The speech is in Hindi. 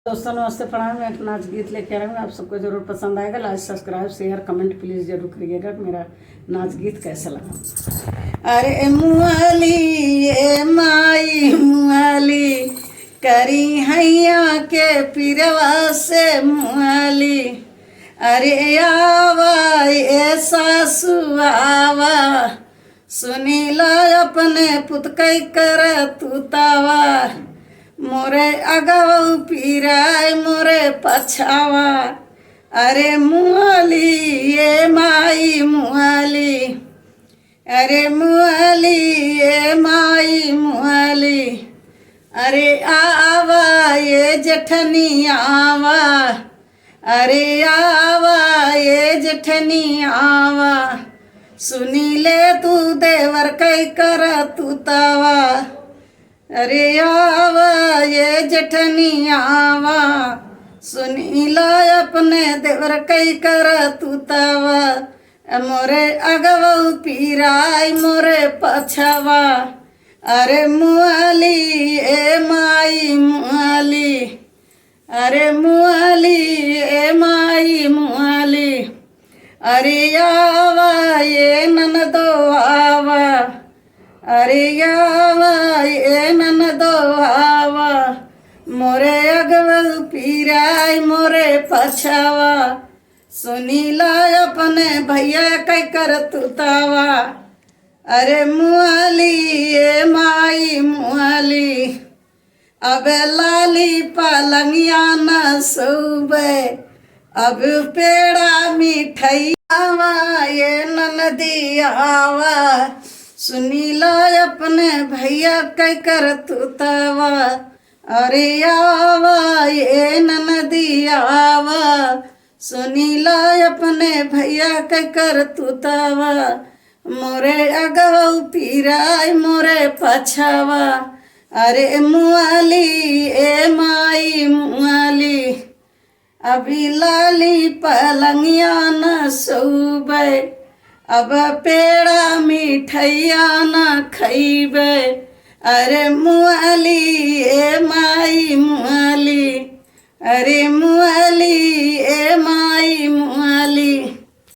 दोस्तों नमस्ते प्रणाम। मैं एक नाच गीत लेके आ रहा हूँ, आप सबको जरूर पसंद आएगा। Like subscribe share comment please जरूर करिएगा कि मेरा नाच गीत कैसा लगा। अरे मुआली ये माई मुआली करी हैया के पिरवा से मुआली। अरे आवा ये सासू आवा सुनी ला अपने पुत कई कर तूतावा। मोरे अगव पीराय मोरे पछावा। अरे मुआली ये माई मुआली। अरे मुआली ये माई मुआली। अरे आवा ये जठनी आवा। अरे आवा ये जठनी आवा सुनी ले तू देवर कई कर तूतावा। अरे आवा ये जठनी आवा सुनी ला अपने देवर कई कर तूतावा। मोरे अगव पीराय मोरे पछावा। अरे मुआली ए माई मुआली। अरे मुआली ए माई मुआली। अरे आवा ये ननदो आवा। अरे आवा ये ननदो आवा मोरे अगवल पीराय मोरे पछावा सुनी ला अपने भैया कई कर तूतावा। अरे मुआली ये माई मुआली। अब लाली पलंगिया न सोबे अब पेड़ा मिठाइयावा ये ननदी आवा सुनी ला अपने भैया कई कर तूतावा। अरे आवा ये ननदी आवा सुनी ला अपने भैया कई कर तूतावा। मोरे अगव पीराय मोरे पछावा। अरे मुआली ए माई मुआली। अभी लाली पलंगिया न सोबे अब पेड़ा मिठाइया न खइबे। अरे मुआली ए माई मुआली। अरे मुआली ए माई मुआली।